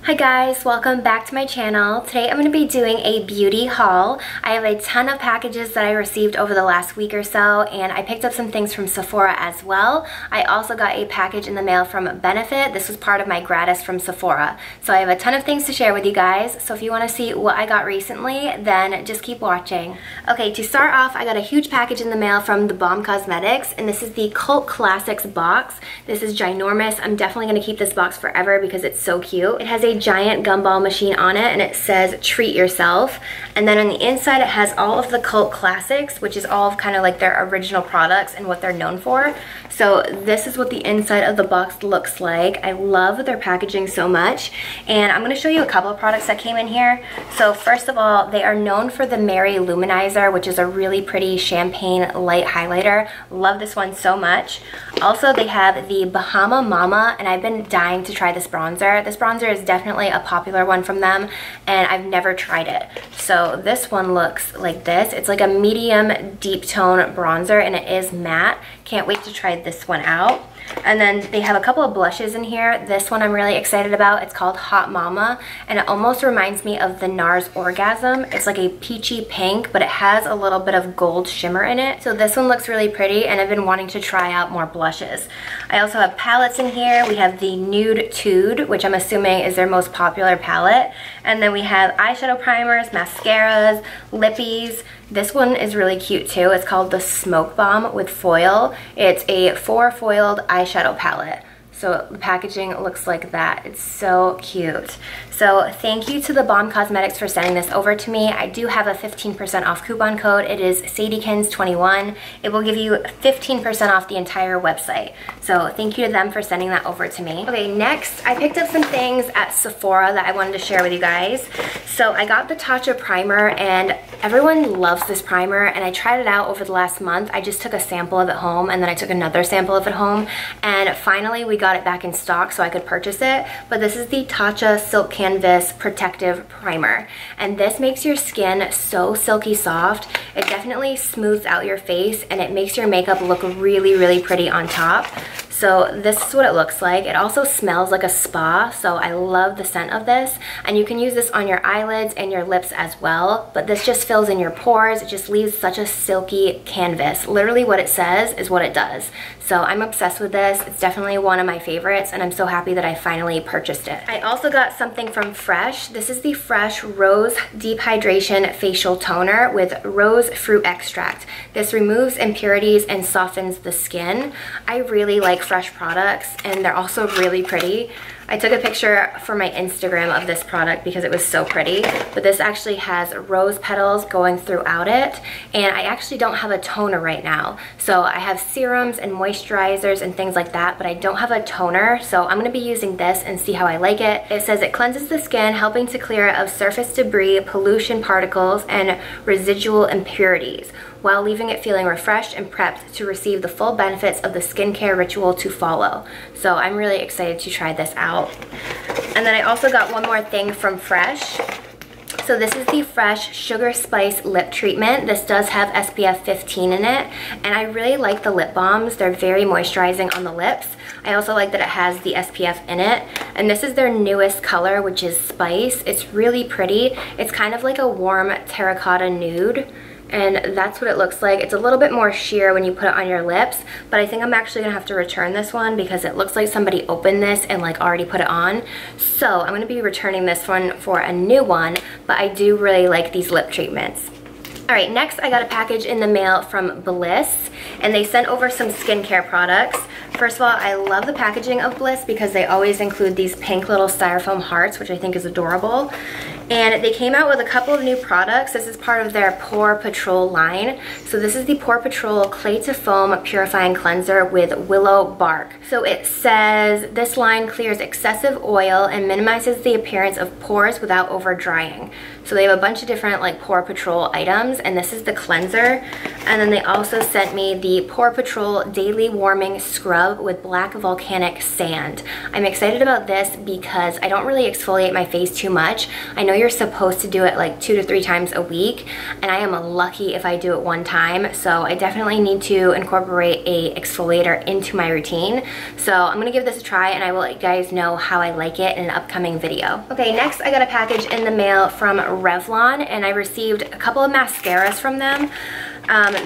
Hi guys, welcome back to my channel. Today I'm going to be doing a beauty haul. I have a ton of packages that I received over the last week or so, and I picked up some things from Sephora as well. I also got a package in the mail from Benefit. This was part of my gratis from Sephora. So I have a ton of things to share with you guys, so if you want to see what I got recently, then just keep watching. Okay, to start off, I got a huge package in the mail from The Balm Cosmetics, and this is the Cult Classics box. This is ginormous. I'm definitely going to keep this box forever because it's so cute. It has a giant gumball machine on it, and it says treat yourself, and then on the inside it has all of the Cult Classics, which is all of kind of like their original products and what they're known for. So this is what the inside of the box looks like. I love their packaging so much, and I'm going to show you a couple of products that came in here. So first of all, they are known for the Mary Luminizer, which is a really pretty champagne light highlighter. Love this one so much. Also, they have the Bahama Mama, and I've been dying to try this bronzer. This bronzer is definitely a popular one from them, and I've never tried it. So this one looks like this. It's like a medium deep tone bronzer, and it is matte. Can't wait to try this one out. And then they have a couple of blushes in here. This one I'm really excited about. It's called Hot Mama, and it almost reminds me of the NARS Orgasm. It's like a peachy pink, but it has a little bit of gold shimmer in it. So this one looks really pretty, and I've been wanting to try out more blushes. I also have palettes in here. We have the Nude Tude, which I'm assuming is their most popular palette. And then we have eyeshadow primers, mascaras, lippies. This one is really cute too. It's called the Smoke Bomb with foil. It's a 4-foiled eyeshadow palette. So the packaging looks like that. It's so cute. So thank you to The Balm Cosmetics for sending this over to me. I do have a 15% off coupon code. It is Sadiekins21. It will give you 15% off the entire website. So thank you to them for sending that over to me. Okay, next I picked up some things at Sephora that I wanted to share with you guys. So I got the Tatcha primer, and everyone loves this primer, and I tried it out over the last month. I just took a sample of it home, and then I took another sample of it home, and finally we got it back in stock so I could purchase it. But this is the Tatcha Silk Canvas Protective Primer, and this makes your skin so silky soft. It definitely smooths out your face, and it makes your makeup look really, really pretty on top. So this is what it looks like. It also smells like a spa, so I love the scent of this. And you can use this on your eyelids and your lips as well, but this just fills in your pores. It just leaves such a silky canvas. Literally what it says is what it does. So I'm obsessed with this. It's definitely one of my favorites, and I'm so happy that I finally purchased it. I also got something from Fresh. This is the Fresh Rose Deep Hydration Facial Toner with rose fruit extract. This removes impurities and softens the skin. I really like Fresh products, and they're also really pretty. I took a picture for my Instagram of this product because it was so pretty, but this actually has rose petals going throughout it, and I actually don't have a toner right now. So I have serums and moisturizers and things like that, but I don't have a toner, so I'm going to be using this and see how I like it. It says it cleanses the skin, helping to clear it of surface debris, pollution particles, and residual impurities, while leaving it feeling refreshed and prepped to receive the full benefits of the skincare ritual to follow. So I'm really excited to try this out. And then I also got one more thing from Fresh. So this is the Fresh Sugar Spice Lip Treatment. This does have SPF 15 in it, and I really like the lip balms. They're very moisturizing on the lips. I also like that it has the SPF in it, and this is their newest color, which is Spice. It's really pretty. It's kind of like a warm terracotta nude, and that's what it looks like. It's a little bit more sheer when you put it on your lips, but I think I'm actually gonna have to return this one because it looks like somebody opened this and like already put it on. So I'm gonna be returning this one for a new one, but I do really like these lip treatments. Alright, next I got a package in the mail from Bliss, and they sent over some skincare products. First of all, I love the packaging of Bliss because they always include these pink little styrofoam hearts, which I think is adorable. And they came out with a couple of new products. This is part of their Pore Patrol line. So this is the Pore Patrol Clay to Foam Purifying Cleanser with Willow Bark. So it says this line clears excessive oil and minimizes the appearance of pores without over drying. So they have a bunch of different like Pore Patrol items, and this is the cleanser. And then they also sent me the Pore Patrol Daily Warming Scrub with Black Volcanic Sand. I'm excited about this because I don't really exfoliate my face too much. I know you're supposed to do it like 2 to 3 times a week, and I am lucky if I do it 1 time. So I definitely need to incorporate a exfoliator into my routine. So I'm gonna give this a try, and I will let you guys know how I like it in an upcoming video. Okay, next I got a package in the mail from Revlon, and I received a couple of mascaras from them.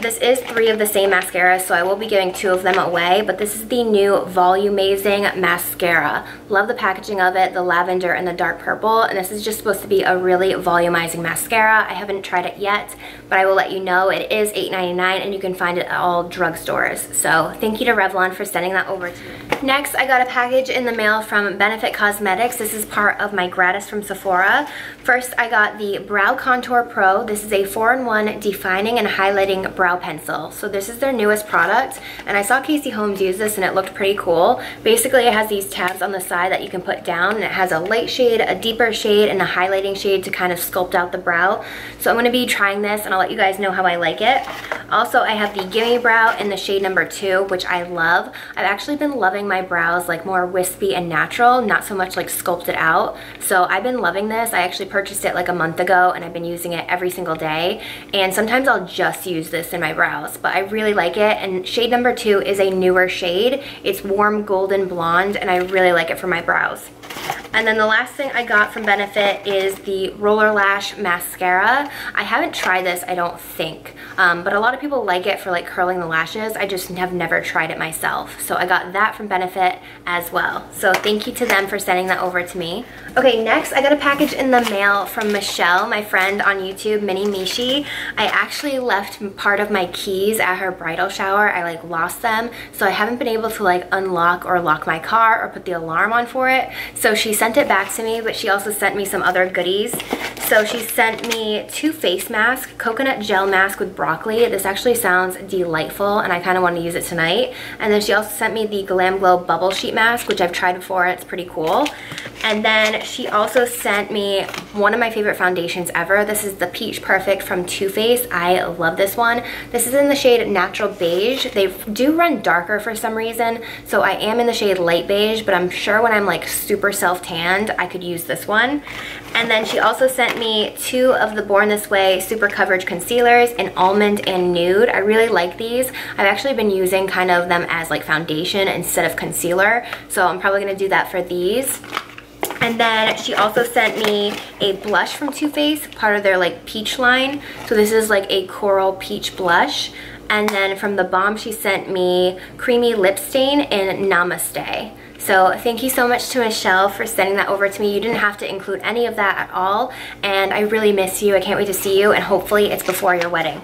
This is 3 of the same mascaras, so I will be giving 2 of them away, but this is the new Volumizing mascara. Love the packaging of it, the lavender and the dark purple, and this is just supposed to be a really volumizing mascara. I haven't tried it yet, but I will let you know. It is $8.99, and you can find it at all drugstores. So thank you to Revlon for sending that over to me. Next, I got a package in the mail from Benefit Cosmetics. This is part of my gratis from Sephora. First, I got the Brow Contour Pro. This is a 4-in-1 defining and highlighting brow pencil. So this is their newest product, and I saw Casey Holmes use this and it looked pretty cool. Basically, it has these tabs on the side that you can put down, and it has a light shade, a deeper shade, and a highlighting shade to kind of sculpt out the brow. So I'm going to be trying this, and I'll let you guys know how I like it. Also, I have the Gimme Brow in the shade number 2, which I love. I've actually been loving my brows like more wispy and natural, not so much like sculpted out. So I've been loving this. I actually purchased it like a month ago, and I've been using it every single day. And sometimes I'll just use this in my brows, but I really like it. And shade number 2 is a newer shade. It's warm golden blonde, and I really like it for my brows. And then the last thing I got from Benefit is the Roller Lash Mascara. I haven't tried this, I don't think, but a lot of people like it for like curling the lashes. I just have never tried it myself. So I got that from Benefit as well. So thank you to them for sending that over to me. Okay, next I got a package in the mail from Michelle, my friend on YouTube, Mini Mishi. I actually left part of my keys at her bridal shower. I like lost them, so I haven't been able to like unlock or lock my car or put the alarm on for it. So she sent it back to me, but she also sent me some other goodies. So she sent me 2 face masks, coconut gel mask with broccoli. This actually sounds delightful, and I kind of want to use it tonight. And then she also sent me the Glam Glow bubble sheet mask, which I've tried before, and it's pretty cool. And then she also sent me one of my favorite foundations ever. This is the Peach Perfect from Too Faced. I love this one. This is in the shade Natural Beige. They do run darker for some reason, so I am in the shade Light Beige, but I'm sure when I'm like super self-tanned, I could use this one. And then she also sent me 2 of the Born This Way Super Coverage Concealers in Almond and Nude. I really like these. I've actually been using kind of them as like foundation instead of concealer, so I'm probably gonna do that for these. And then she also sent me a blush from Too Faced, part of their like peach line. So this is like a coral peach blush. And then from The Balm, she sent me Creamy Lip Stain in Namaste. So thank you so much to Michelle for sending that over to me. You didn't have to include any of that at all, and I really miss you. I can't wait to see you, and hopefully it's before your wedding.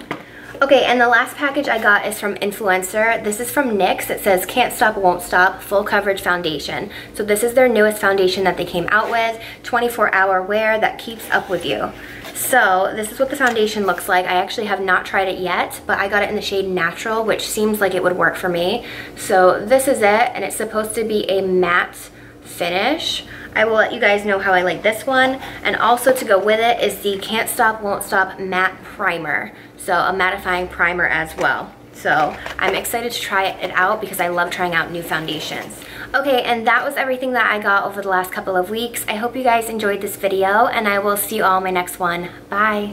Okay, and the last package I got is from Influencer. This is from NYX. It says Can't Stop, Won't Stop Full Coverage Foundation. So this is their newest foundation that they came out with, 24-hour wear that keeps up with you. So this is what the foundation looks like. I actually have not tried it yet, but I got it in the shade Natural, which seems like it would work for me. So this is it, and it's supposed to be a matte finish. I will let you guys know how I like this one. And also to go with it is the Can't Stop, Won't Stop Matte Primer. So a mattifying primer as well. So I'm excited to try it out because I love trying out new foundations. Okay, and that was everything that I got over the last couple of weeks. I hope you guys enjoyed this video, and I will see you all in my next one. Bye.